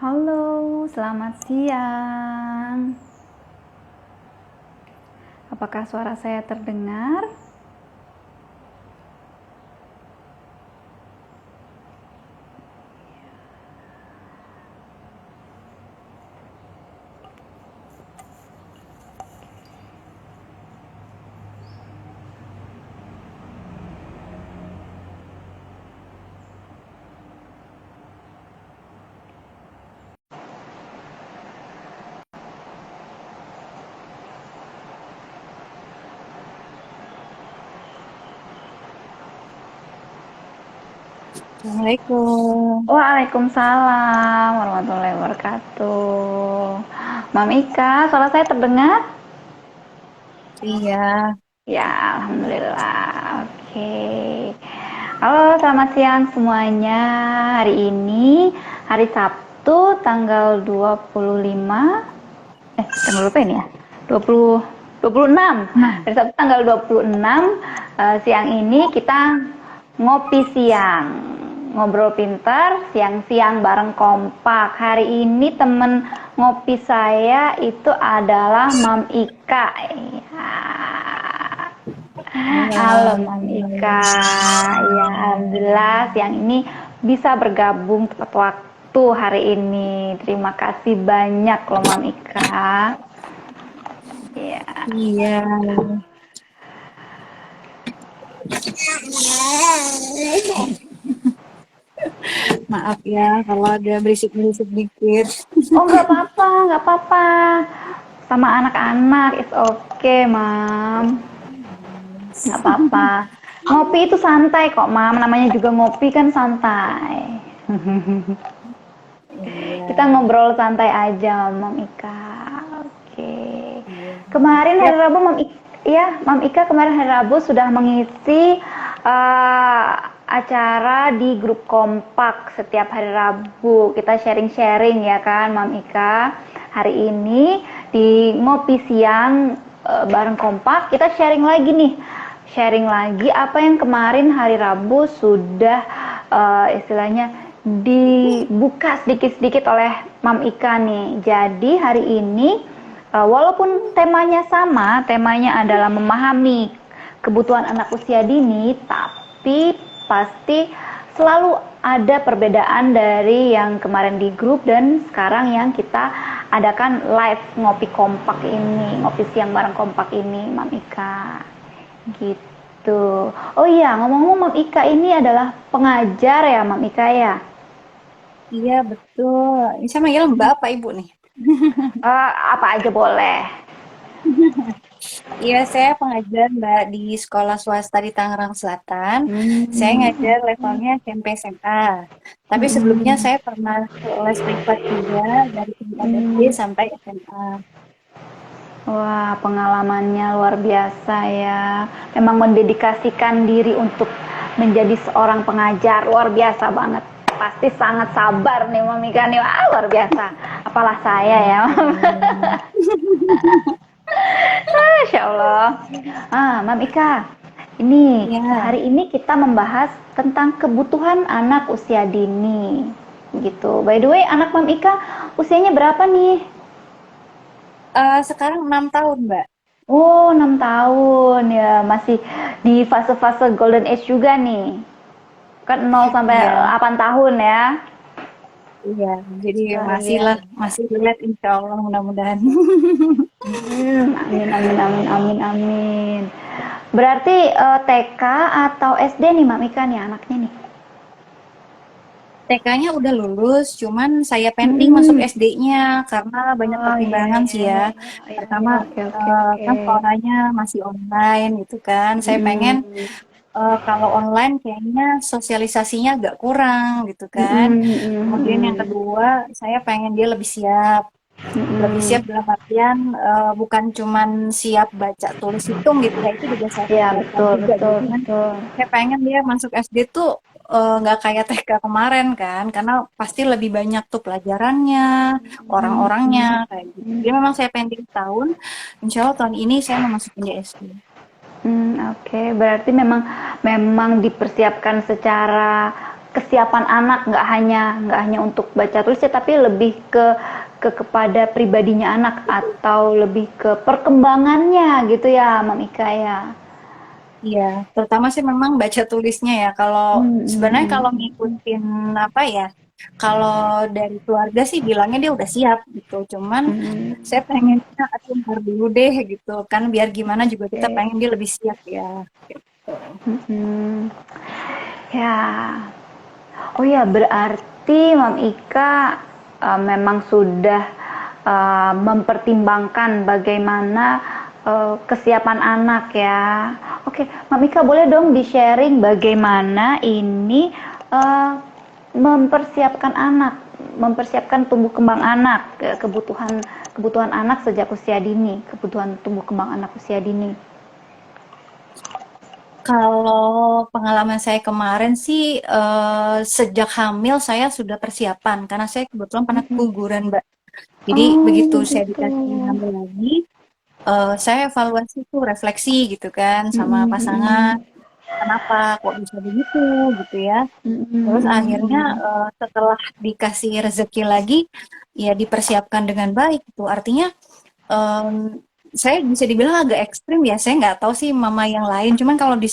Halo, selamat siang. Apakah suara saya terdengar? Assalamualaikum. Waalaikumsalam warahmatullahi wabarakatuh. Mam Ika, suara saya terdengar? Iya, Ya, alhamdulillah. Oke. Halo, selamat siang semuanya. Hari ini hari Sabtu tanggal 25, tanggal berapa ini ya? 20 26. nah, Hari Sabtu tanggal 26, siang ini kita ngopi siang. Ngobrol pintar, siang-siang bareng kompak. Hari ini temen ngopi saya itu adalah Mam Ika. Ya. Halo halo. Mam Ika. Ya, alhamdulillah siang ini bisa bergabung tepat waktu hari ini. Terima kasih banyak loh Mam Ika. Ya. Iya, maaf ya kalau ada berisik-berisik dikit. Oh, nggak apa-apa, nggak apa-apa. Sama anak-anak, it's okay, Mam. Nggak apa-apa. Ngopi itu santai kok, Mam. Namanya juga ngopi kan santai. Iya, Kita ngobrol santai aja, Mam Ika. Oke. iya. Kemarin hari Siap. Rabu, ya, Mam Ika kemarin hari Rabu sudah mengisi eh, acara di grup kompak setiap hari Rabu. Kita sharing-sharing ya kan, Mam Ika. Hari ini di ngopi siang bareng kompak, kita sharing lagi nih. Sharing lagi apa yang kemarin hari Rabu sudah istilahnya dibuka sedikit-sedikit oleh Mam Ika nih. Jadi hari ini walaupun temanya sama, temanya adalah memahami kebutuhan anak usia dini, tapi pasti selalu ada perbedaan dari yang kemarin di grup dan sekarang yang kita adakan live ngopi kompak ini, ngopi siang bareng kompak ini, Mam Ika. Gitu. Oh iya, ngomong-ngomong Mam Ika ini adalah pengajar ya, Mam Ika ya? Iya, betul. Ini sama ya Mbak apa Ibu nih? Apa aja boleh. Iya, saya pengajar Mbak di sekolah swasta di Tangerang Selatan. Saya Hmm, ngajar levelnya SMP SMA. Tapi sebelumnya mm-mm. saya pernah les privat juga dari tingkat SD Hmm. sampai SMA. Wah, pengalamannya luar biasa ya. Memang mendedikasikan diri untuk menjadi seorang pengajar, luar biasa banget. Pasti sangat sabar nih Mami kan nih. Wah, luar biasa. Apalah saya ya. Masya Allah. Mam Ika, ini Ya, hari ini kita membahas tentang kebutuhan anak usia dini. Gitu. By the way, anak Mam Ika usianya berapa nih? sekarang 6 tahun, Mbak. Oh, 6 tahun ya, masih di fase-fase golden age juga nih. Kan 0 sampai Iya, 8 tahun ya. iya. Jadi Luar masih lah, biasa. masih relate insya Allah mudah-mudahan. Amin, amin, amin, amin, amin. Berarti TK atau SD nih Mak Mika nih anaknya nih? TK-nya udah lulus, cuman saya pending masuk Hmm. SD-nya karena banyak Oh iya, pertimbangan iya, sih iya, ya. iya, iya, Pertama, oke, oke, oke. kan sekolahnya masih online gitu kan. Saya pengen Mm-mm. kalau online kayaknya sosialisasinya agak kurang gitu kan. Mm-mm, Kemudian yang mm-mm, kedua, saya pengen dia lebih siap. Lebih siap mm-mm. dalam artian bukan cuman siap baca tulis hitung gitu ya, itu juga saya Iya, siapkan betul, juga betul, gitu kan. betul. Saya pengen dia masuk SD tuh nggak kayak TK kemarin kan, karena pasti lebih banyak tuh pelajarannya, orang-orangnya kayak gitu. Jadi memang saya pending tahun, insya Allah tahun ini saya mau masukin dia SD. Oke. Berarti memang memang dipersiapkan secara kesiapan anak, nggak hanya untuk baca tulisnya, tapi lebih kepada pribadinya anak atau lebih ke perkembangannya gitu ya, Mam Ika ya. Iya, terutama sih memang baca tulisnya ya. Kalau sebenarnya Hmm, kalau ngikutin apa ya, kalau dari keluarga sih bilangnya dia udah siap gitu. Cuman hmm, saya pengennya aku ntar dulu deh gitu kan, biar gimana juga kita oke. pengen dia lebih siap ya. Gitu. Hmm, ya. Oh ya, berarti Mam Ika memang sudah mempertimbangkan bagaimana kesiapan anak ya. Oke, Mam Ika boleh dong di-sharing bagaimana ini eh, mempersiapkan anak, mempersiapkan tumbuh kembang anak, kebutuhan kebutuhan anak sejak usia dini, kebutuhan tumbuh kembang anak usia dini. Kalau pengalaman saya kemarin sih sejak hamil saya sudah persiapan karena saya kebetulan pernah Mm-mm. keguguran, Mbak. Jadi Oh, begitu saya begitu. dikasih hamil lagi, saya evaluasi tuh refleksi gitu kan sama Mm-mm, pasangan, mm-mm. kenapa kok bisa begitu gitu ya. Terus akhirnya Mm-mm. setelah dikasih rezeki lagi, ya dipersiapkan dengan baik gitu. Artinya em, saya bisa dibilang agak ekstrim ya. Saya nggak tahu sih mama yang lain. Cuman kalau di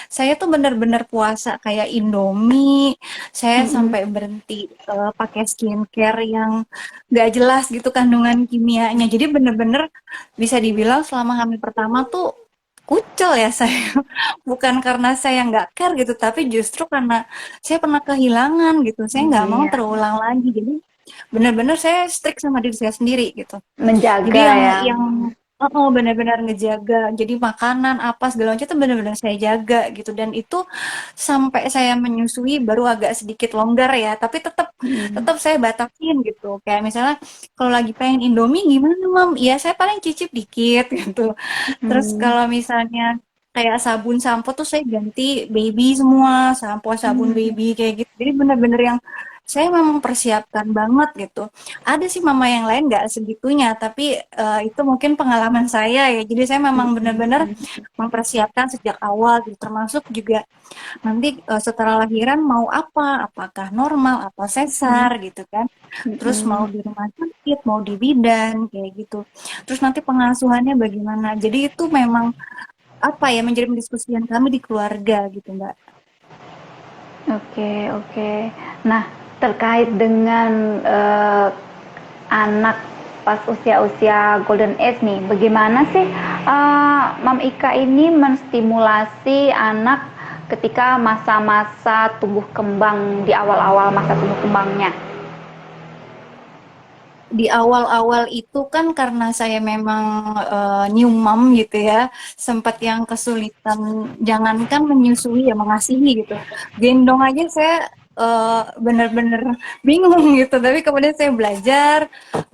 saya tuh benar-benar puasa kayak Indomie. Saya Mm-mm. sampai berhenti pakai skincare yang nggak jelas gitu kandungan kimianya. Jadi bener-bener bisa dibilang selama hamil pertama tuh kucel ya saya. Bukan karena saya nggak care gitu, tapi justru karena saya pernah kehilangan gitu. Saya nggak mau Iya, terulang lagi. Jadi benar-benar saya strict sama diri saya sendiri gitu. Jadi menjaga ya. yang oh, benar-benar ngejaga. Jadi makanan apa segala macam itu benar-benar saya jaga gitu. Dan itu sampai saya menyusui baru agak sedikit longgar ya. Tapi tetap Mm-mm. tetap saya batasin gitu. Kayak misalnya kalau lagi pengen Indomie gimana, Mam? Ya saya paling cicip dikit gitu. Terus Mm-mm. kalau misalnya kayak sabun sampo tuh saya ganti baby semua, sampo sabun Mm-mm. baby kayak gitu. Jadi benar-benar yang saya memang persiapkan banget gitu. Ada sih mama yang lain nggak segitunya, tapi itu mungkin pengalaman saya ya. Jadi saya memang benar-benar mempersiapkan sejak awal gitu. Termasuk juga nanti setelah lahiran mau apa, apakah normal atau sesar gitu kan. Terus mau Mm-mm. di rumah sakit, mau di bidan kayak gitu. Terus nanti pengasuhannya bagaimana. Jadi itu memang apa ya menjadi pendiskusian kami di keluarga gitu, Mbak. Oke, oke. Nah, terkait dengan anak pas usia-usia golden age nih, bagaimana sih Mam Ika ini menstimulasi anak ketika masa-masa tumbuh kembang di awal-awal masa tumbuh kembangnya? Di awal-awal itu kan karena saya memang new mom gitu ya, sempat yang kesulitan jangankan menyusui ya mengasihi gitu. Gendong aja saya bener-bener bingung gitu. Tapi kemudian saya belajar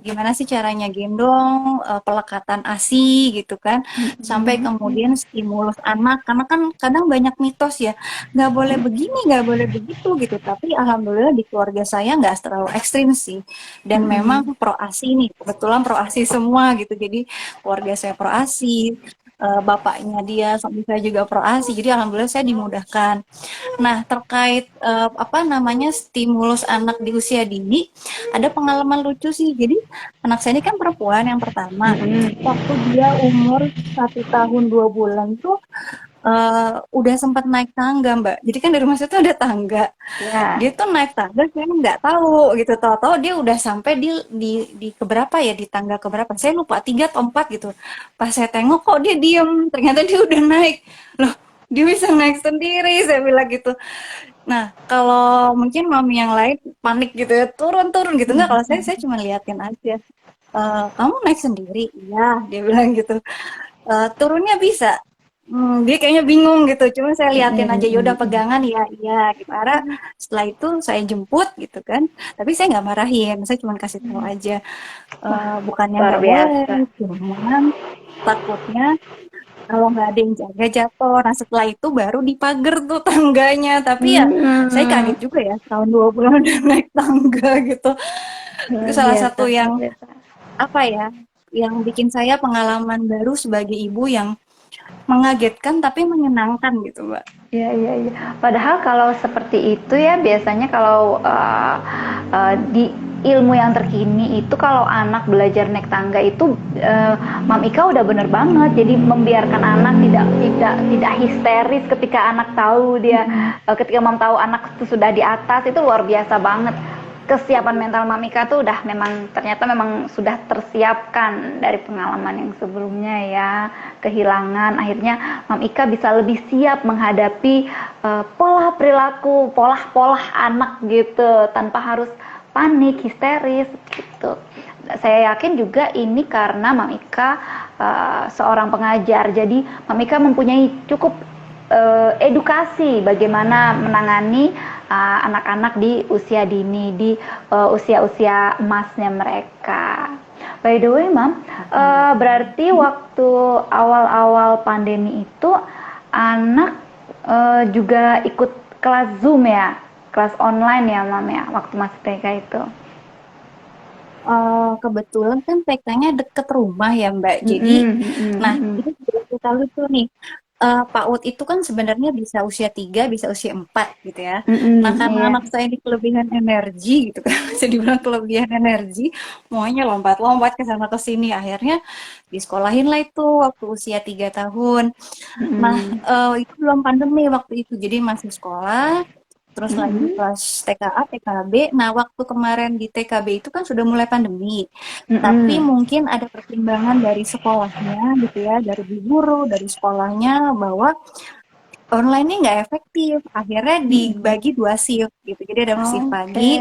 gimana sih caranya gendong, pelekatan ASI gitu kan, sampai kemudian stimulus anak. Karena kan kadang banyak mitos ya, nggak boleh begini, nggak boleh begitu gitu. Tapi alhamdulillah di keluarga saya nggak terlalu ekstrim sih dan memang Mm-mm. pro ASI nih kebetulan pro ASI semua gitu jadi keluarga saya pro ASI bapaknya dia suami saya juga pro ASI jadi alhamdulillah saya dimudahkan. Nah terkait apa namanya stimulus anak di usia dini ada pengalaman lucu sih jadi anak saya ini kan perempuan yang pertama Mm-mm. waktu dia umur 1 tahun 2 bulan tuh udah sempat naik tangga Mbak jadi kan di rumah saya tuh ada tangga Ya. dia tuh naik tangga saya nggak tahu gitu tahu-tahu dia udah sampai di keberapa ya di tangga keberapa saya lupa 3 atau 4 gitu pas saya tengok kok dia diem ternyata dia udah naik loh dia bisa naik sendiri saya bilang gitu nah kalau mungkin mami yang lain panik gitu ya turun-turun gitu nggak kalau saya cuma liatin aja. Kamu naik sendiri iya dia bilang gitu. Turunnya bisa. Dia kayaknya bingung gitu, cuma saya liatin aja, yaudah Mm-mm. pegangan ya, iya gitu. Akhirnya setelah itu saya jemput gitu kan, tapi saya nggak marahin, saya cuma kasih tahu aja, Wah, bukannya luar nggak boleh, biasa. cuman takutnya kalau nggak ada yang jaga jatuh. Nah setelah itu baru dipagar tuh tangganya, tapi ya saya Hmm, kaget juga ya, tahun 2 bulan udah naik tangga gitu. Itu luar salah biasa, satu luar yang biasa. apa ya, yang bikin saya pengalaman baru sebagai ibu yang mengagetkan tapi menyenangkan gitu, Mbak. Iya, iya, iya. Padahal kalau seperti itu ya biasanya kalau di ilmu yang terkini itu kalau anak belajar naik tangga itu Mam Ika udah bener banget. Jadi membiarkan anak tidak histeris ketika anak tahu dia ketika Mam tahu anak itu sudah di atas itu luar biasa banget. Kesiapan mental Mamika tuh udah ternyata memang sudah tersiapkan dari pengalaman yang sebelumnya ya, kehilangan akhirnya Mamika bisa lebih siap menghadapi pola perilaku, pola anak gitu tanpa harus panik, histeris gitu. Saya yakin juga ini karena Mamika seorang pengajar, jadi Mamika mempunyai cukup edukasi bagaimana menangani anak-anak di usia dini, di usia-usia emasnya mereka. By the way, Mam, berarti waktu awal-awal pandemi itu anak juga ikut kelas Zoom ya, kelas online ya, Mam ya, waktu masih TK itu. Kebetulan kan TK-nya deket rumah ya Mbak. Jadi, nah itu juga kita lucu nih. PAUD itu kan sebenarnya bisa usia 3, bisa usia 4 gitu ya. Nah karena Iya. anak saya ini kelebihan energi gitu kan, bisa dibilang kelebihan energi, maunya lompat-lompat ke sana ke sini. Akhirnya disekolahin lah itu waktu usia 3 tahun. Nah itu belum pandemi waktu itu, jadi masih sekolah. Terus lagi kelas TKA, TKB. Nah, waktu kemarin di TKB itu kan sudah mulai pandemi. Tapi mungkin ada pertimbangan dari sekolahnya gitu ya, dari bu guru, dari sekolahnya bahwa online ini nggak efektif. Akhirnya dibagi 2 shift gitu. Jadi ada shift Oke. pagi,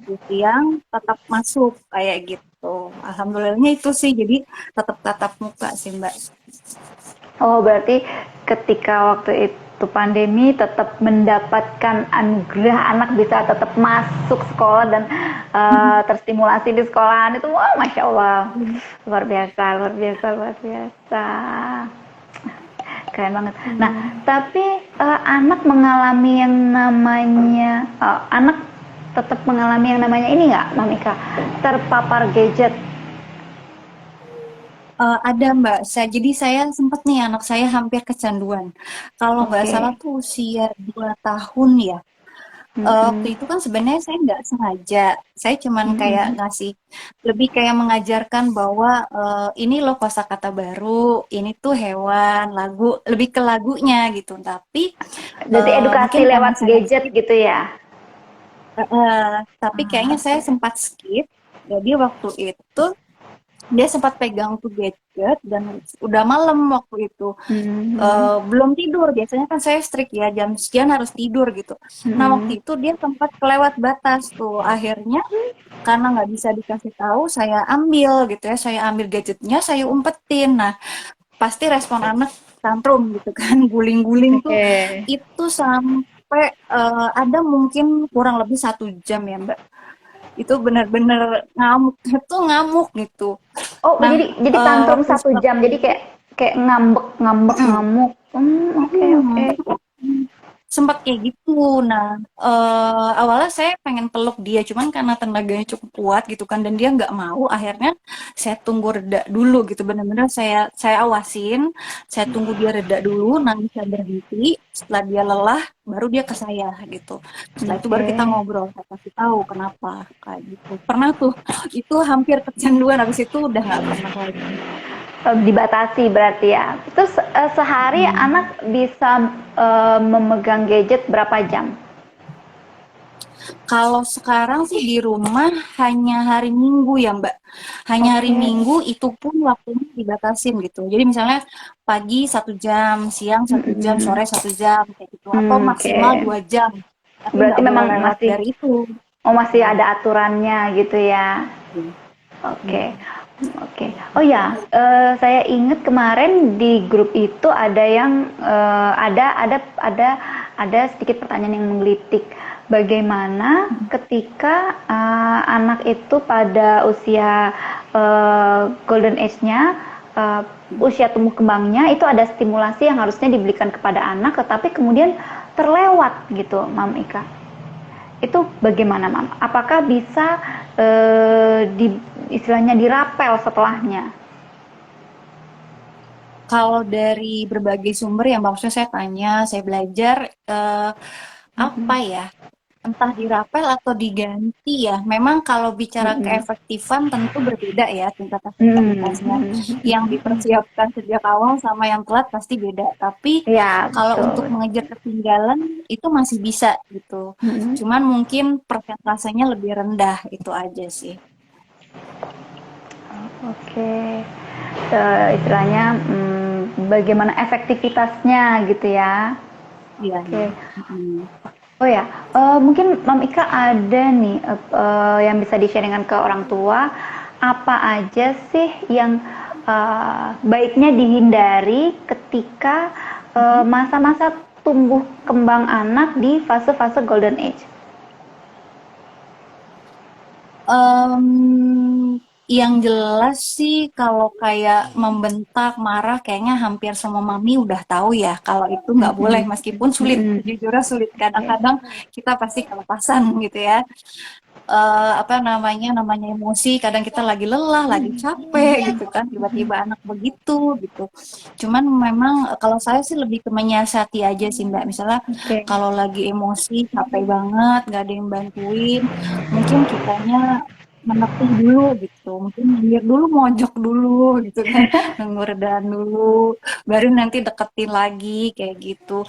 shift siang, tetap masuk kayak gitu. Alhamdulillahnya itu sih, jadi tetap tatap muka sih Mbak. Oh, berarti ketika waktu itu pandemi tetap mendapatkan anugerah anak bisa tetap masuk sekolah dan terstimulasi di sekolahan itu, wah, Masya Allah, luar biasa, luar biasa, luar biasa, keren banget. Nah, tapi anak mengalami yang namanya anak tetap mengalami yang namanya ini nggak, Mamika, terpapar gadget. Ada Mbak, jadi saya sempat nih anak saya hampir kecanduan. Kalau nggak salah Oke. tuh usia 2 tahun ya. Waktu itu kan sebenarnya saya nggak sengaja, saya cuman kayak ngasih, lebih kayak mengajarkan bahwa ini loh kosakata baru, ini tuh hewan, lagu, lebih ke lagunya gitu. Tapi Berarti mungkin edukasi karena lewat saya gadget skip, gitu ya. tapi kayaknya saya sempat skip. Jadi waktu itu dia sempat pegang tuh gadget dan udah malam waktu itu. Belum tidur, biasanya kan saya strict ya, jam sekian harus tidur gitu. Nah waktu itu dia sempat kelewat batas tuh, akhirnya karena nggak bisa dikasih tahu, saya ambil gitu ya, saya ambil gadgetnya, saya umpetin. Nah pasti respon anak tantrum gitu kan, guling-guling tuh Oke. itu sampai ada mungkin kurang lebih 1 jam ya Mbak. Itu benar-benar ngamuk, itu ngamuk gitu. Oh, Nah, jadi tantrum waktu 1 jam. setelah Jadi kayak kayak ngambek, ngambek, ngamuk. Oke, oke. mm, sempat kayak gitu. Nah, awalnya saya pengen peluk dia, cuman karena tenaganya cukup kuat gitu kan, dan dia nggak mau. Akhirnya saya tunggu reda dulu gitu, benar-benar saya awasin, saya tunggu dia reda dulu, nangisnya berhenti. Setelah dia lelah, baru dia ke saya gitu. Setelah itu baru Oke. kita ngobrol, saya kasih tahu kenapa kayak gitu. Pernah tuh, itu hampir kecanduan, habis itu udah nggak pernah lagi. Dibatasi berarti ya. Terus sehari anak bisa memegang gadget berapa jam? Kalau sekarang sih di rumah hanya hari Minggu ya Mbak. Hanya hari Oke. Minggu, itu pun waktunya dibatasin gitu. Jadi misalnya pagi 1 jam, siang 1 jam, sore 1 jam kayak gitu. Atau Oke. maksimal 2 jam. Tapi Berarti nggak boleh memang lewat masih dari itu. masih ada aturannya gitu ya. Oke, oke. Oh ya, saya ingat kemarin di grup itu ada yang ada sedikit pertanyaan yang menggelitik. Bagaimana ketika anak itu pada usia golden age-nya, usia tumbuh kembangnya itu ada stimulasi yang harusnya diberikan kepada anak, tetapi kemudian terlewat gitu, Mam Ika. Itu bagaimana, Mam? Apakah bisa istilahnya dirapel setelahnya? Kalau dari berbagai sumber yang maksudnya saya tanya, saya belajar apa Mm-mm. ya? Entah dirapel atau diganti ya. Memang kalau bicara Mm-mm. keefektifan tentu berbeda ya tingkat Mm-mm. efektivitasnya. Yang dipersiapkan sejak awal sama yang telat pasti beda. Tapi Ya, kalau untuk betul. mengejar ketinggalan itu masih bisa gitu. Mm-mm. Cuman mungkin persentasenya lebih rendah itu aja sih. Oke. Istilahnya bagaimana efektivitasnya gitu ya. Iya, iya. Oke. Mm-mm. Oh ya, mungkin Mam Ika ada nih yang bisa di-sharingkan ke orang tua, apa aja sih yang baiknya dihindari ketika masa-masa tumbuh kembang anak di fase-fase golden age? Yang jelas sih kalau kayak membentak, marah, kayaknya hampir semua mami udah tahu ya kalau itu nggak boleh, Mhm, meskipun sulit, mhm, sejujurnya sulit. oke. Kadang-kadang kita pasti kelepasan gitu ya. Apa namanya emosi, kadang kita lagi lelah, lagi capek gitu kan, tiba-tiba anak begitu gitu. Cuman memang kalau saya sih lebih ke menyiasati aja sih Mbak. Misalnya Oke. kalau lagi emosi, capek banget, nggak ada yang bantuin, mungkin kitanya menepi dulu gitu, mungkin minggir dulu, mojok dulu gitu kan, nunggu redaan dulu, baru nanti deketin lagi kayak gitu.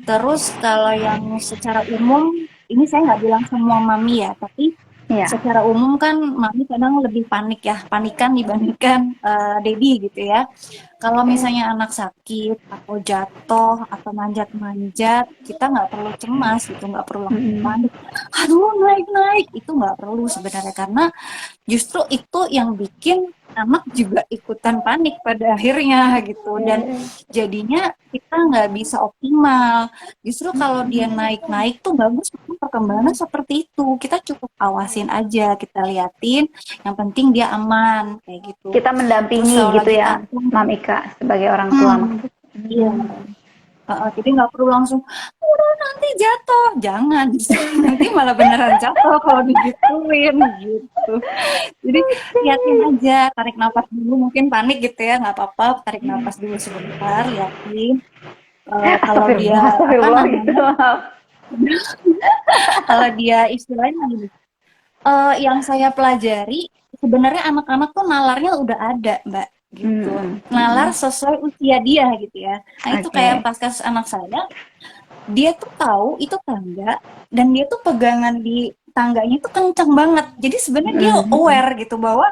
Terus kalau yang secara umum, ini saya nggak bilang semua mami ya, tapi Iya. secara umum kan mami kadang lebih panik ya, panikan dibandingkan Dedi gitu ya. Kalau Oke. misalnya anak sakit atau jatuh atau manjat-manjat, kita nggak perlu cemas gitu, nggak perlu langsung Mhm. panik. Aduh naik-naik, itu nggak perlu sebenarnya karena justru itu yang bikin anak juga ikutan panik pada akhirnya gitu dan jadinya kita nggak bisa optimal. Justru kalau dia naik-naik tuh bagus perkembangan seperti itu. Kita cukup awasin aja, kita liatin, yang penting dia aman kayak gitu. Kita Terus mendampingi kalau gitu lagi ya, tantrum, Mam Ika sebagai orang tua hmm, maksudnya. iya. Jadi nggak perlu langsung, udah nanti jatuh. Jangan, justru nanti malah beneran jatuh kalau digituin gitu. Jadi liatin aja, tarik nafas dulu, mungkin panik gitu ya, nggak apa-apa, tarik nafas dulu sebentar, liatin. Kalau dia Astagfirullah, apa astagfirullah gitu. namanya, kalau dia istilahnya gini, yang saya pelajari sebenarnya anak-anak tuh nalarnya udah ada, Mbak, gitu. Mhm, Nalar mhm. sesuai usia dia gitu ya. Nah itu kayak Oke. pas kasus anak saya, dia tuh tahu itu tangga dan dia tuh pegangan di tangganya itu kencang banget. Jadi sebenarnya dia Mhm, mhm. aware gitu bahwa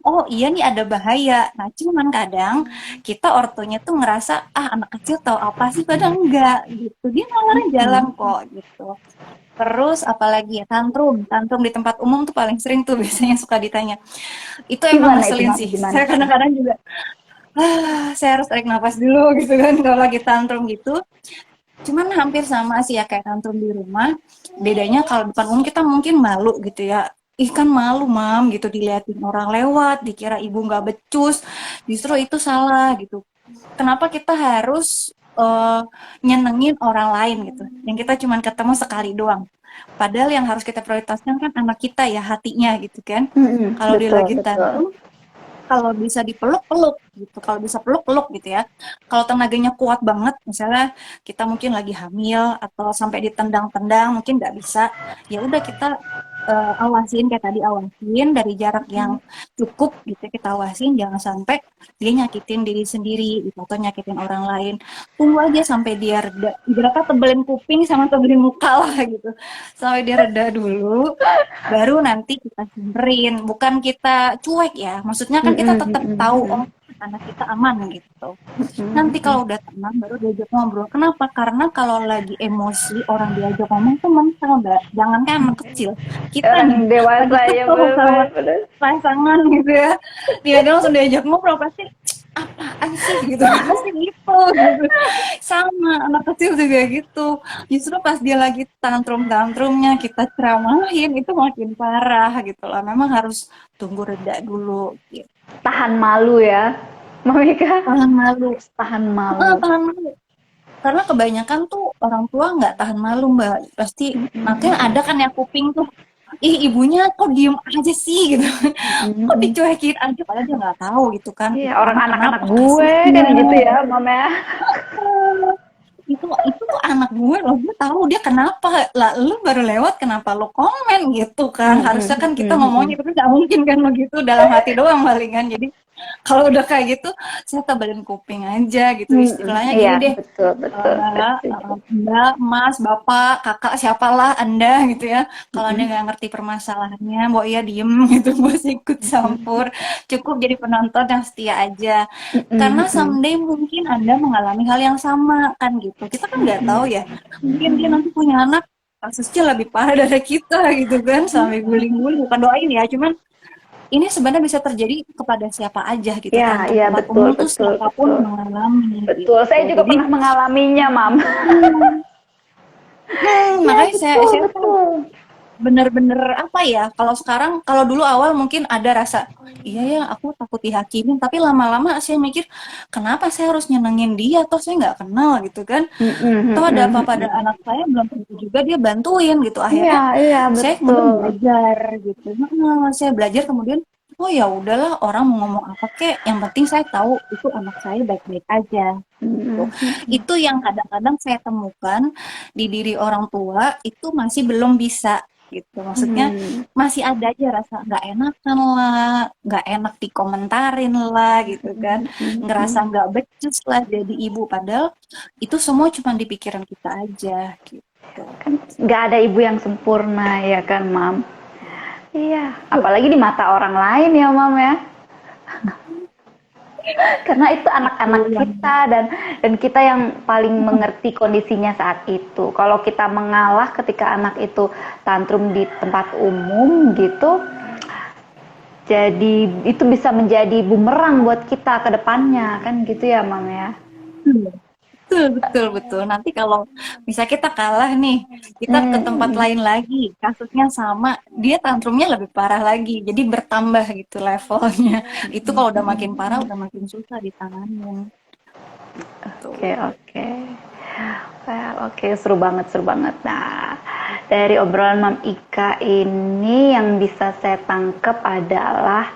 oh iya nih ada bahaya. Nah cuman kadang kita ortonya tuh ngerasa ah anak kecil tahu apa sih, padahal enggak gitu. Dia nalarnya jalan Mhm. kok gitu. Terus apalagi ya tantrum, tantrum di tempat umum tuh paling sering tuh biasanya suka ditanya. Itu emang Gimana itu, ngeselin Mam? sih. Gimana Saya tuh? kadang-kadang juga saya harus tarik nafas dulu gitu kan kalau lagi tantrum gitu. Cuman hampir sama sih ya kayak tantrum di rumah. Bedanya kalau depan umum kita mungkin malu gitu ya. Ih kan malu mam gitu diliatin orang lewat, dikira ibu nggak becus. Justru itu salah gitu. Kenapa kita harus nyenengin orang lain gitu. Yang kita cuman ketemu sekali doang. Padahal yang harus kita prioritaskan kan anak kita ya, hatinya gitu kan. Mhm, Kalau dia betul, lagi betul. tantrum, kalau bisa dipeluk peluk gitu, kalau bisa peluk peluk gitu ya, kalau tenaganya kuat banget misalnya kita mungkin lagi hamil atau sampai ditendang-tendang mungkin nggak bisa, ya udah kita awasin kayak tadi, awasin dari jarak yang cukup gitu, kita awasin jangan sampai dia nyakitin diri sendiri gitu, atau nyakitin orang lain. Tunggu aja sampai dia reda, berapa tebelin kuping sama tebelin muka lah gitu, sampai dia reda dulu baru nanti kita simperin, bukan kita cuek ya. Maksudnya kan kita Mhm, tetap mhm, tahu, oh mhm. anak kita aman gitu. Mhm, Nanti mhm. kalau udah tenang baru diajak ngobrol. Kenapa? Karena kalau lagi emosi orang diajak ngomong tuh mental, Mbak. Jangankan anak kecil. Kita nih Orang lagi dewasa ya, kesel bener, sama bener, bener. pasangan gitu ya. Dia langsung diajak ngobrol pasti apaan sih gitu. Pasti gitu. Sama anak kecil juga gitu. Justru pas dia lagi tantrum-tantrumnya kita ceramahin itu makin parah gitu lah. Memang harus tunggu reda dulu gitu. Tahan malu ya, Mamika. Tahan malu. Tahan malu. Tahan malu. Karena kebanyakan tuh orang tua nggak tahan malu Mbak. Pasti makanya ada kan ya kuping tuh. ih ibunya kok diem aja sih gitu, kok Mm-mm. dicuekin aja padahal dia nggak tahu gitu kan Iya, itu orang anak anak-anak kenapa gue kasusnya. kan gitu ya, Mama ya. Itu tuh anak gue loh, gue tahu dia kenapa lah, lu baru lewat kenapa lu komen gitu kan, harusnya Mm-mm, kan kita ngomongnya, mm-mm. tapi nggak mungkin kan begitu, dalam hati doang palingan. Jadi kalau udah kayak gitu saya tebalin kuping aja gitu, Mm-mm. istilahnya Iya, gini deh, betul, betul. Saya setuju. Mbak, Mas, Bapak, Kakak, siapalah Anda gitu ya. Kalau Anda Mm-mm, nggak ngerti permasalahannya, Mbok ya diem gitu, bos ikut mm-mm, campur. Cukup jadi penonton yang setia aja. mm-mm, Karena mm-mm, someday mungkin Anda mengalami hal yang sama kan gitu. Kita kan nggak tahu ya. Mungkin dia nanti punya anak kasusnya lebih parah dari kita gitu kan, sampai guling-guling. Bukan doain ya, cuman ini sebenarnya bisa terjadi kepada siapa aja gitu. Ya, Tantrum iya empat betul, umur tuh betul, siapapun betul. mengalami Betul. gitu. Saya juga Jadi pernah mengalaminya, Mam. Ya, makanya betul, saya tuh betul. bener-bener apa ya, kalau sekarang, kalau dulu awal mungkin ada rasa iya ya aku takut dihakimin, tapi lama-lama saya mikir kenapa saya harus nyenengin dia, toh saya nggak kenal gitu kan, Mm-mm, toh ada apa mm-mm, pada mm-mm. anak saya belum tentu juga dia bantuin gitu. Iya, Akhirnya iya, saya kemudian betul. belajar gitu. Saya belajar kemudian, oh ya udahlah orang mau ngomong apa kek, yang penting saya tahu itu anak saya baik-baik aja gitu. Mm-mm, mm-mm. Itu yang kadang-kadang saya temukan di diri orang tua itu masih belum bisa gitu. Maksudnya Hmm, masih ada aja rasa nggak enakan lah, nggak enak dikomentarin lah gitu kan, ngerasa mm-mm. nggak becus lah jadi ibu. Padahal itu semua cuma di pikiran kita aja gitu. Kan nggak ada ibu yang sempurna ya kan, Mam? Iya, apalagi di mata orang lain ya, Mam ya. Karena itu anak-anak Betul yang kita dan kita yang paling mengerti kondisinya saat itu. Kalau kita mengalah ketika anak itu tantrum di tempat umum gitu, jadi itu bisa menjadi bumerang buat kita ke depannya kan gitu ya, Mam ya. betul, betul, betul. Nanti kalau bisa kita kalah nih, kita ke tempat Hmm, lain lagi, kasusnya sama, dia tantrumnya lebih parah lagi. Jadi bertambah gitu levelnya. Itu kalau udah makin parah, udah makin susah ditanganin. oke, Gitu. oke. Well, oke, seru banget, seru banget. Nah, dari obrolan Mam Ika ini yang bisa saya tangkap adalah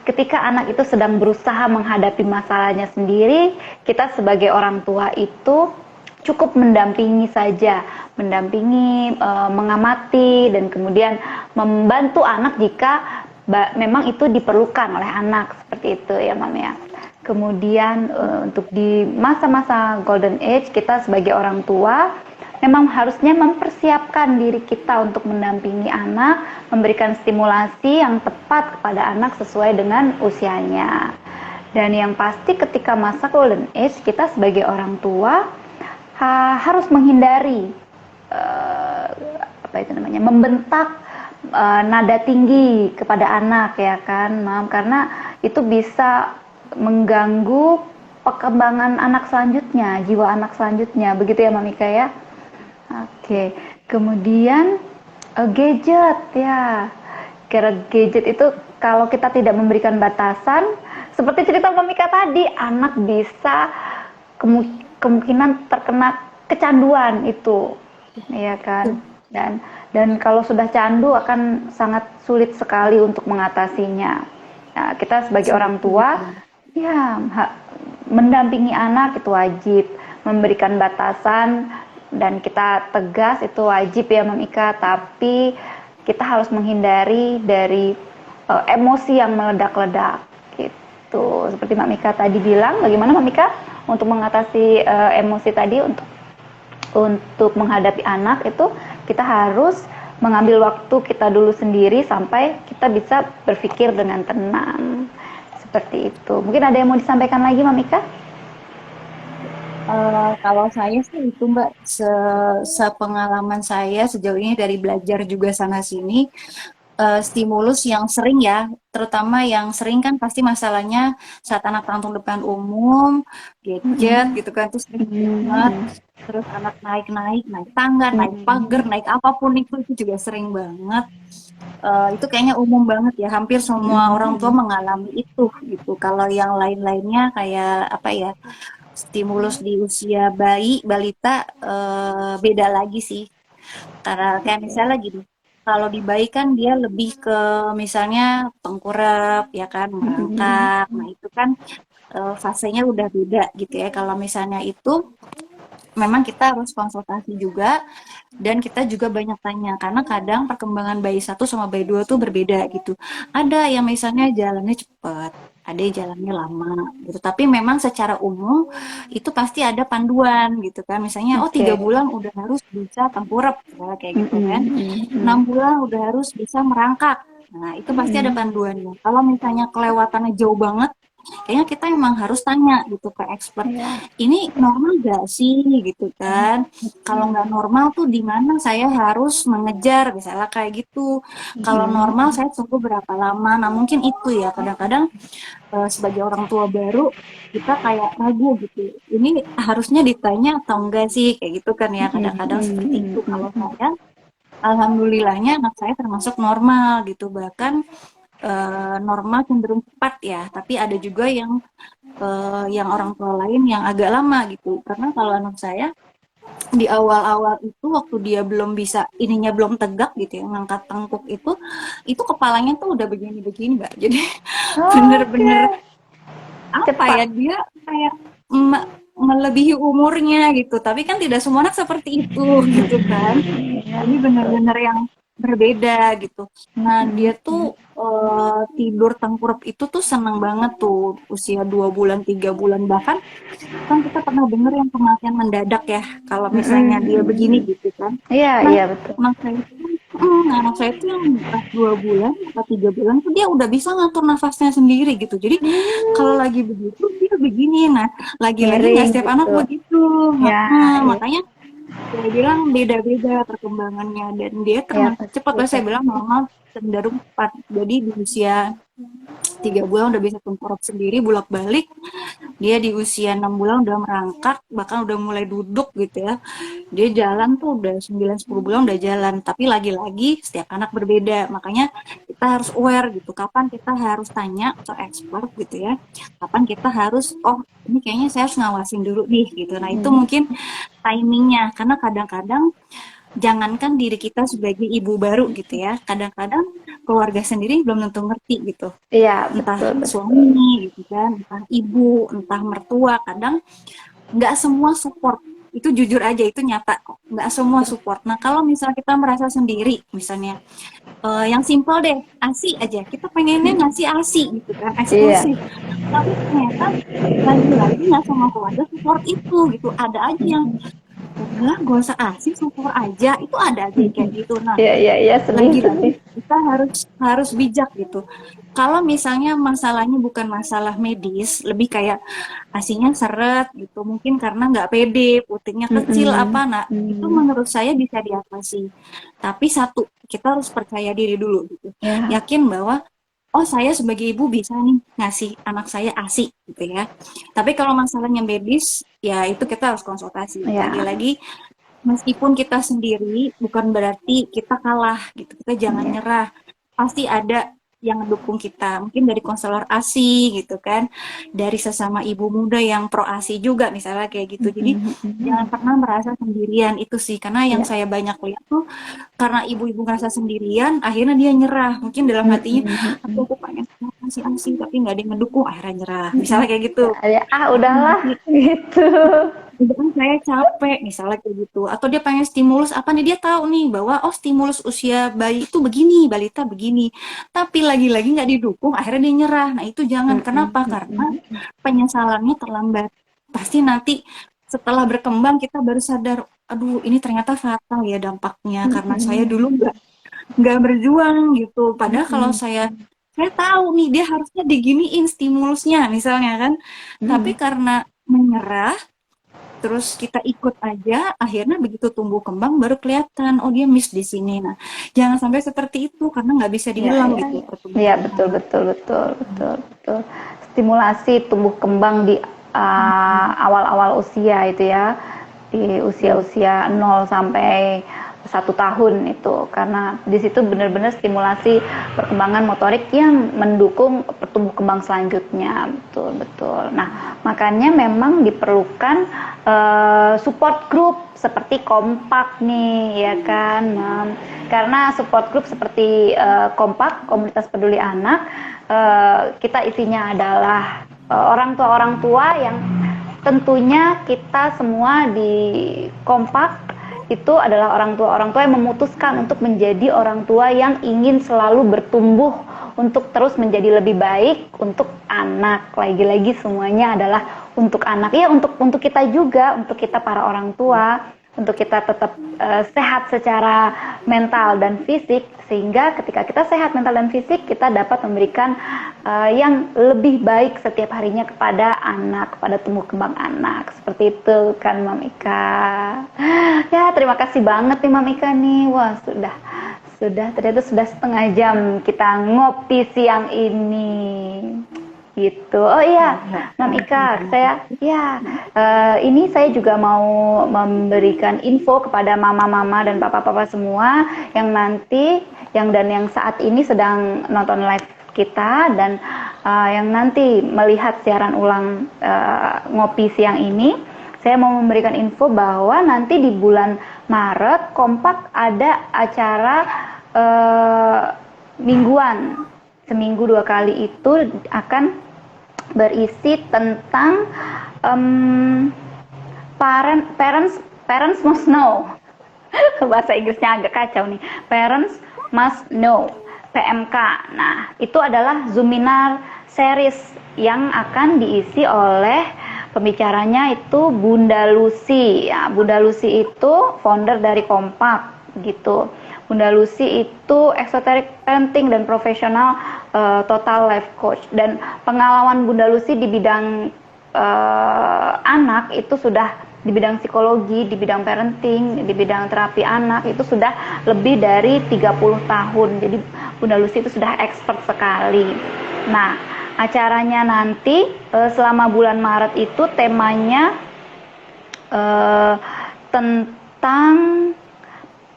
ketika anak itu sedang berusaha menghadapi masalahnya sendiri, kita sebagai orang tua itu cukup mendampingi saja, mendampingi, mengamati, dan kemudian membantu anak jika memang itu diperlukan oleh anak, seperti itu ya, Mam ya. Kemudian untuk di masa-masa golden age kita sebagai orang tua memang harusnya mempersiapkan diri kita untuk mendampingi anak, memberikan stimulasi yang tepat kepada anak sesuai dengan usianya. Dan yang pasti ketika masa golden age kita sebagai orang tua harus menghindari uh, apa itu namanya, membentak nada tinggi kepada anak ya kan, Mam, karena itu bisa mengganggu perkembangan anak selanjutnya, jiwa anak selanjutnya, begitu ya Mamika ya. Oke, kemudian gadget ya, karena gadget itu kalau kita tidak memberikan batasan, seperti cerita Mamika tadi, anak bisa kemungkinan terkena kecanduan itu, ya kan. Dan kalau sudah candu akan sangat sulit sekali untuk mengatasinya. Nah, kita sebagai orang tua, ya, mendampingi anak itu wajib, memberikan batasan dan kita tegas itu wajib ya Mam Ika, tapi kita harus menghindari dari emosi yang meledak-ledak gitu. Seperti Mam Ika tadi bilang, bagaimana Mam Ika untuk mengatasi emosi tadi, untuk menghadapi anak itu kita harus mengambil waktu kita dulu sendiri sampai kita bisa berpikir dengan tenang. Seperti itu. Mungkin ada yang mau disampaikan lagi, Mamika? Kalau saya sih itu Mbak, sepengalaman saya sejauh ini dari belajar juga sana sini, stimulus yang sering ya, terutama yang sering kan pasti masalahnya saat anak tangtung depan umum, gadget Mm-mm. gitu kan, itu sering banget. Mm-mm. Terus anak naik-naik, naik tangga, naik pagar, naik apapun itu juga sering banget. Itu kayaknya umum banget ya, hampir semua orang tua Mm-mm. mengalami itu gitu. Kalau yang lain-lainnya kayak apa ya, stimulus di usia bayi, balita, beda lagi sih. Karena kayak misalnya gini. Kalau di bayi kan dia lebih ke misalnya tengkurap ya kan, merangkak. Nah, itu kan fasenya udah beda gitu ya. Kalau misalnya itu memang kita harus konsultasi juga dan kita juga banyak tanya karena kadang perkembangan bayi satu sama bayi dua tuh berbeda gitu. Ada yang misalnya jalannya cepat, ada yang jalannya lama gitu. Tapi memang secara umum itu pasti ada panduan gitu kan. Misalnya oh 3 bulan udah harus bisa tengkurap ya, kayak gitu kan. 6 bulan udah harus bisa merangkak. Nah, itu pasti ada panduannya. Kalau misalnya kelewatannya jauh banget, kayaknya kita emang harus tanya gitu ke expert. Iya. Ini normal gak sih gitu kan? Kalau nggak normal tuh di mana saya harus mengejar misalnya kayak gitu. Kalau normal saya tunggu berapa lama? Nah mungkin itu ya kadang-kadang sebagai orang tua baru kita kayak ragu gitu. Ini harusnya ditanya atau enggak sih kayak gitu kan ya kadang-kadang seperti itu. Kalau saya alhamdulillahnya anak saya termasuk normal gitu bahkan normal cenderung cepat ya. Tapi ada juga yang orang tua lain yang agak lama gitu. Karena kalau anak saya di awal-awal itu waktu dia belum bisa ininya belum tegak gitu ya ngangkat tangkuk itu kepalanya tuh udah begini-begini Mbak. Jadi Oke, bener-bener apa ya cepat. dia kayak melebihi umurnya gitu. Tapi kan tidak semua anak seperti itu gitu kan. Iya, Ini betul. benar-benar yang berbeda gitu. Nah, dia tuh tidur tengkurap itu tuh senang banget tuh usia 2 bulan, 3 bulan bahkan kan kita pernah dengar yang kematian mendadak ya kalau misalnya dia begini gitu kan. Iya, Nah, iya betul. anak saya tuh yang pas 2 bulan atau 3 bulan tuh dia udah bisa ngatur nafasnya sendiri gitu. Jadi kalau lagi begitu dia begini. Nah, lagi-lagi nggak Miring setiap anak gitu. begitu. Ya, iya, Makanya saya bilang beda-beda perkembangannya dan dia iya termasuk cepat. betul. Saya bilang normal cenderung cepat. Jadi di usia 3 bulan udah bisa tengkurap sendiri bolak-balik. Dia di usia 6 bulan udah merangkak, bahkan udah mulai duduk gitu ya. Dia jalan tuh udah 9-10 bulan udah jalan. Tapi lagi-lagi setiap anak berbeda. Makanya kita harus aware gitu. Kapan kita harus tanya ke expert gitu ya. Kapan kita harus, oh ini kayaknya saya harus ngawasin dulu nih gitu. Nah itu mungkin timingnya. Karena kadang-kadang jangankan diri kita sebagai ibu baru gitu ya. Kadang-kadang keluarga sendiri belum tentu ngerti gitu. Iya, Entah betul betul. suami gitu kan, entah ibu, entah mertua. Kadang nggak semua support. Itu jujur aja, itu nyata kok. Nggak semua support. Nah, kalau misalnya kita merasa sendiri, misalnya yang simple deh, ASI aja. Kita pengennya ngasih ASI gitu kan, Iya. eksklusif. Tapi ternyata lagi-lagi nggak semua keluarga support itu gitu. Ada aja yang udah gak usah ASI, support aja. Itu ada aja yang kayak gitu. Nah, Iya, iya, iya, sedih, sedih. lagi-lagi kita harus harus bijak gitu. Kalau misalnya masalahnya bukan masalah medis, lebih kayak asinya seret gitu, mungkin karena nggak pede, putingnya kecil apa, nah itu menurut saya bisa diatasi. Tapi satu, kita harus percaya diri dulu gitu, Ya, yakin bahwa oh saya sebagai ibu bisa nih ngasih anak saya ASI gitu ya. Tapi kalau masalahnya medis, ya itu kita harus konsultasi. ya, Lagi-lagi meskipun kita sendiri bukan berarti kita kalah gitu. Kita jangan ya. nyerah. Pasti ada yang mendukung kita. Mungkin dari konselor ASI gitu kan. Dari sesama ibu muda yang pro ASI juga misalnya kayak gitu. Jadi jangan pernah merasa sendirian itu sih. Karena yang Ya. saya banyak lihat tuh karena ibu-ibu merasa sendirian akhirnya dia nyerah. Mungkin dalam hatinya aku pengen kasih ASI tapi nggak ada yang mendukung akhirnya nyerah. Misalnya kayak gitu. Ya, ah Atau udahlah nanti gitu. udah kan saya capek misalnya kayak gitu atau dia pengen stimulus apa nih dia tahu nih bahwa oh stimulus usia bayi itu begini balita begini tapi lagi-lagi nggak didukung akhirnya dia nyerah. Nah itu jangan, kenapa? Karena penyesalannya terlambat. Pasti nanti setelah berkembang kita baru sadar aduh ini ternyata fatal ya dampaknya karena saya dulu nggak berjuang gitu. Padahal kalau saya tahu nih dia harusnya diginiin stimulusnya misalnya kan, tapi karena menyerah terus kita ikut aja, akhirnya begitu tumbuh kembang baru kelihatan, oh dia miss di sini. Nah, jangan sampai seperti itu karena nggak bisa Ya, diulang ya, gitu ya, pertumbuhan betul, anak. betul, betul, betul, betul. Stimulasi tumbuh kembang di awal-awal usia itu ya, di Ya, usia-usia 0 sampai 1 tahun itu, karena di situ benar-benar stimulasi perkembangan motorik yang mendukung tumbuh kembang selanjutnya. Betul. Nah, makanya memang diperlukan support group seperti Kompak nih, ya kan, Mam? Karena support group seperti Kompak, Komunitas Peduli Anak, kita isinya adalah orang tua yang tentunya kita semua di Kompak itu adalah orang tua yang memutuskan untuk menjadi orang tua yang ingin selalu bertumbuh untuk terus menjadi lebih baik untuk anak. Lagi-lagi semuanya adalah untuk anak. Ya, untuk kita juga, untuk kita para orang tua, untuk kita tetap sehat secara mental dan fisik, sehingga ketika kita sehat mental dan fisik, kita dapat memberikan yang lebih baik setiap harinya kepada anak, kepada tumbuh kembang anak. Seperti itu kan, Mam Ika. Ya, terima kasih banget nih Mam Ika nih. Wah, ternyata sudah setengah jam kita ngopi siang ini. Gitu. Oh iya, Mam Ika, ini saya juga mau memberikan info kepada mama-mama dan papa-papa semua yang saat ini sedang nonton live kita dan yang nanti melihat siaran ulang ngopi siang ini. Saya mau memberikan info bahwa nanti di bulan Maret Kompak ada acara mingguan, seminggu 2 kali itu akan berisi tentang parents must know. Bahasa Inggrisnya agak kacau nih. Parents must know, PMK. Nah, itu adalah Zoominar series yang akan diisi oleh pembicaranya itu Bunda Lucy. Ya, Bunda Lucy itu founder dari Kompak gitu. Bunda Lucy itu esoteric parenting dan profesional total life coach, dan pengalaman Bunda Lucy di bidang anak itu sudah di bidang psikologi, di bidang parenting, di bidang terapi anak itu sudah lebih dari 30 tahun. Jadi Bunda Lucy itu sudah expert sekali. Nah, acaranya nanti selama bulan Maret itu temanya tentang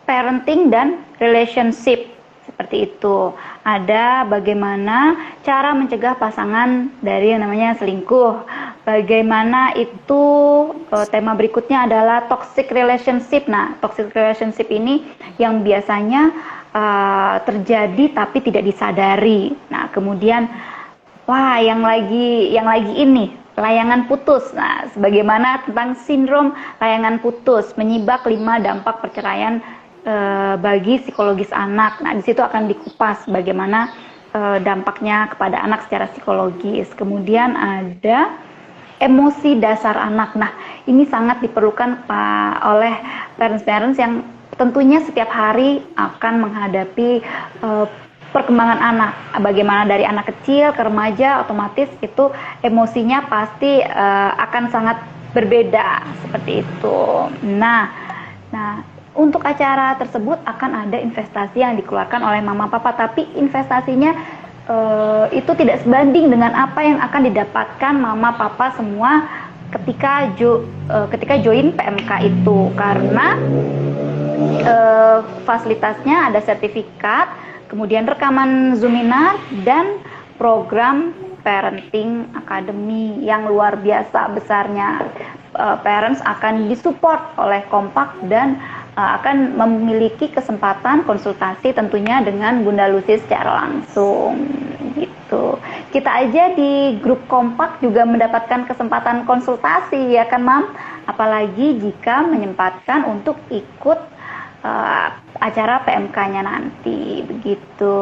parenting dan relationship, seperti itu. Ada bagaimana cara mencegah pasangan dari yang namanya selingkuh. Bagaimana itu tema berikutnya adalah toxic relationship. Nah, toxic relationship ini yang biasanya terjadi tapi tidak disadari. Nah, kemudian yang lagi ini layangan putus. Nah, bagaimana tentang sindrom layangan putus, menyibak 5 dampak perceraian bagi psikologis anak. Nah, di situ akan dikupas bagaimana dampaknya kepada anak secara psikologis. Kemudian ada emosi dasar anak. Nah, ini sangat diperlukan oleh parents-parents yang tentunya setiap hari akan menghadapi perkembangan anak. Bagaimana dari anak kecil ke remaja, otomatis itu emosinya pasti akan sangat berbeda, seperti itu. Nah, untuk acara tersebut akan ada investasi yang dikeluarkan oleh mama papa, tapi investasinya itu tidak sebanding dengan apa yang akan didapatkan mama papa semua ketika join PMK itu, karena fasilitasnya ada sertifikat, kemudian rekaman Zoominar dan program parenting academy yang luar biasa besarnya. Parents akan disupport oleh Kompak dan akan memiliki kesempatan konsultasi tentunya dengan Bunda Lucy secara langsung gitu. Kita aja di grup Kompak juga mendapatkan kesempatan konsultasi, ya kan Mam? Apalagi jika menyempatkan untuk ikut acara PMK-nya nanti, begitu.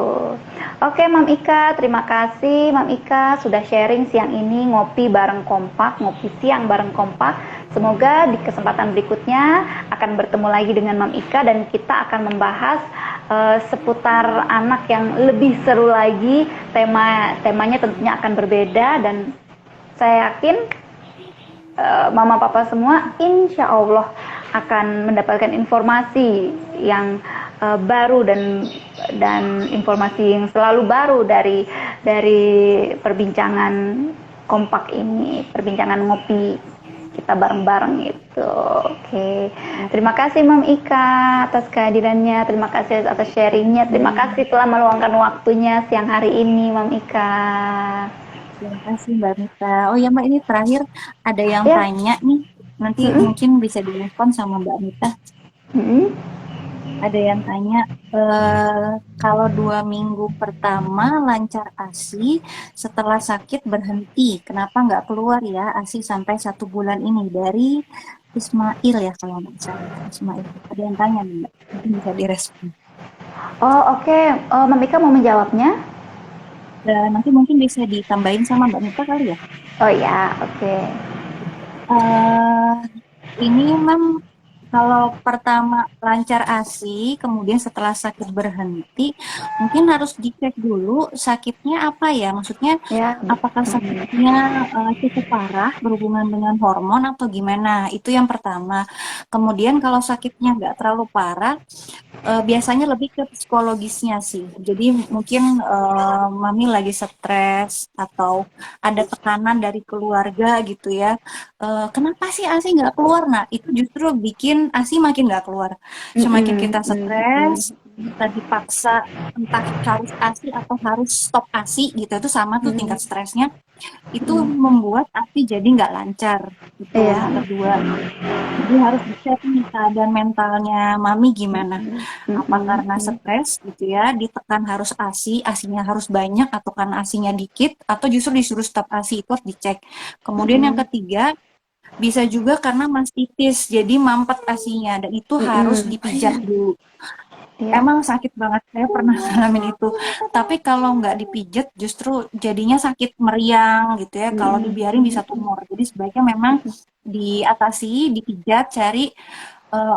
Oke, Mam Ika, terima kasih Mam Ika sudah sharing siang ini, ngopi bareng Kompak, ngopi siang bareng Kompak. Semoga di kesempatan berikutnya akan bertemu lagi dengan Mam Ika dan kita akan membahas seputar anak yang lebih seru lagi. Temanya tentunya akan berbeda dan saya yakin mama papa semua insya Allah akan mendapatkan informasi yang baru dan informasi yang selalu baru dari perbincangan Kompak ini, perbincangan ngopi kita kita bareng-bareng itu. Oke. Terima kasih Mam Ika atas kehadirannya, terima kasih atas sharingnya, terima kasih telah meluangkan waktunya siang hari ini Mam Ika. Terima kasih Mbak Mita. Oh ya Mbak, ini terakhir ada yang Ya. tanya nih, nanti Mm-mm. mungkin bisa direspon sama Mbak Mita. Mm-mm. Ada yang tanya, kalau 2 minggu pertama lancar ASI, setelah sakit berhenti, kenapa nggak keluar ya ASI sampai 1 bulan ini? Dari Ismail ya kalau nggak salah. Ismail. Ada yang tanya nih Mbak, mungkin bisa direspon. Oh, oke. Mam Ika mau menjawabnya? Dan nanti mungkin bisa ditambahin sama Mbak Mita kali ya. Oh ya, oke. eh ini Mam, kalau pertama lancar ASI, kemudian setelah sakit berhenti, mungkin harus dicek dulu sakitnya apa ya? Maksudnya Ya. apakah sakitnya cukup parah berhubungan dengan hormon atau gimana? Itu yang pertama. Kemudian kalau sakitnya nggak terlalu parah, biasanya lebih ke psikologisnya sih. Jadi mungkin mami lagi stres atau ada tekanan dari keluarga gitu ya. Kenapa sih ASI nggak keluar? Nah, itu justru bikin ASI makin nggak keluar. Semakin Mm-mm. kita stres, kita dipaksa entah harus ASI atau harus stop ASI gitu. Itu sama tuh Mm-mm. tingkat stresnya. Itu membuat ASI jadi nggak lancar. Itu Iya. yang kedua. Jadi harus dicek nih keadaan mentalnya mami gimana. Apa karena Mm-mm. stres gitu ya, ditekan harus ASI, ASInya harus banyak atau karena ASInya dikit, atau justru disuruh stop ASI, itu harus dicek. Kemudian yang Mm-mm. ketiga, bisa juga karena mastitis, jadi mampet ASInya, dan itu harus Mm-mm. dipijat dulu. Iya. Emang sakit banget, saya pernah ngalamin itu. Tapi kalau nggak dipijat, justru jadinya sakit meriang gitu ya. Kalau Mm-mm. dibiarin bisa tumor. Jadi sebaiknya memang diatasi, dipijat, cari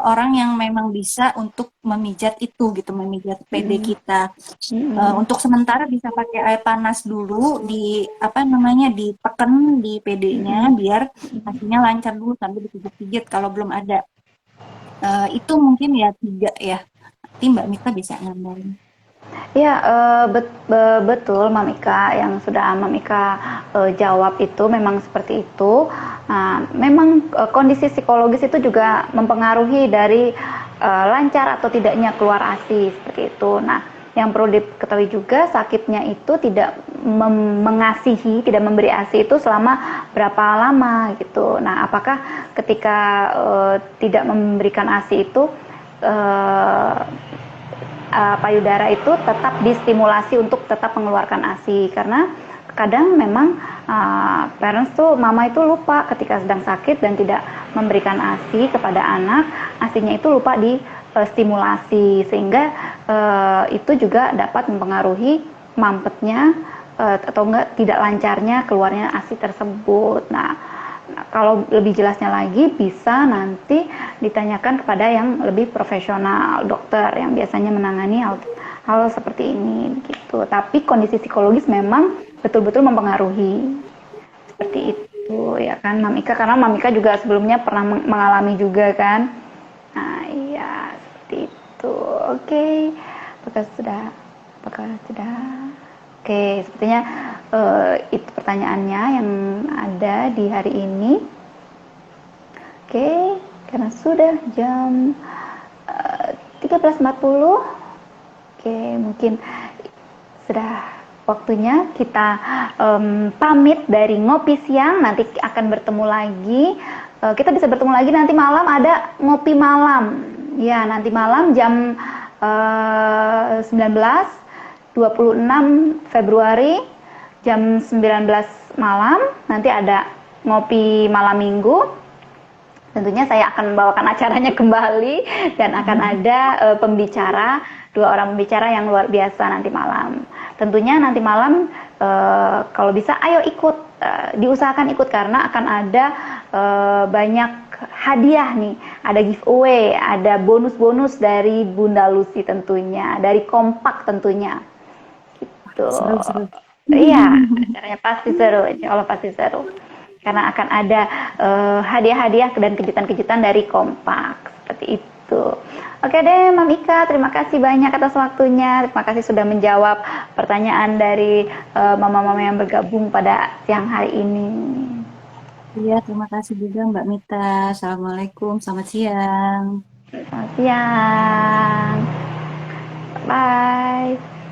orang yang memang bisa untuk memijat itu gitu, memijat PD Mm-mm. kita. Mm-mm. Untuk sementara bisa pakai air panas dulu, di apa namanya, ditekan di PD-nya Mm-mm. biar hasilnya lancar dulu sambil dipijat-pijat kalau belum ada. Itu mungkin ya 3 ya. Nanti Mbak Mita bisa nambahin. Ya, betul Mam Ika yang sudah Mam Ika jawab itu memang seperti itu. Nah, memang kondisi psikologis itu juga mempengaruhi dari lancar atau tidaknya keluar ASI seperti itu. Nah, yang perlu diketahui juga sakitnya itu tidak mengasihi, tidak memberi ASI itu selama berapa lama gitu. Nah, apakah ketika tidak memberikan ASI itu uh, payudara itu tetap distimulasi untuk tetap mengeluarkan ASI karena kadang memang parents tuh mama itu lupa ketika sedang sakit dan tidak memberikan ASI kepada anak, ASInya itu lupa di stimulasi sehingga itu juga dapat mempengaruhi mampetnya atau enggak tidak lancarnya keluarnya ASI tersebut. Nah, kalau lebih jelasnya lagi bisa nanti ditanyakan kepada yang lebih profesional, dokter yang biasanya menangani hal seperti ini gitu. Tapi kondisi psikologis memang betul-betul mempengaruhi. Seperti itu ya kan Mam Ika, karena Mam Ika juga sebelumnya pernah mengalami juga kan. Nah, iya seperti itu. Oke. Apakah sudah Oke, sepertinya itu pertanyaannya yang ada di hari ini. Oke, karena sudah jam 13.40. Oke, mungkin sudah waktunya kita pamit dari Ngopi Siang. Nanti akan bertemu lagi. Kita bisa bertemu lagi nanti malam, ada Ngopi Malam. Ya, nanti malam jam 26 Februari jam 19 malam nanti ada ngopi malam minggu. Tentunya saya akan membawakan acaranya kembali dan akan ada pembicara, 2 orang pembicara yang luar biasa nanti malam. Tentunya nanti malam kalau bisa ayo ikut, diusahakan ikut karena akan ada banyak hadiah nih, ada giveaway, ada bonus-bonus dari Bunda Lucy tentunya, dari Kompak tentunya. Gitu. Seru-seru. Iya, acaranya pasti seru, insya Allah pasti seru. Karena akan ada hadiah-hadiah dan kejutan-kejutan dari Kompak, seperti itu. Oke deh, Mam Ika, terima kasih banyak atas waktunya. Terima kasih sudah menjawab pertanyaan dari mama-mama yang bergabung pada siang hari ini. Iya, terima kasih juga Mbak Mita. Assalamualaikum, selamat siang. Selamat siang. Bye.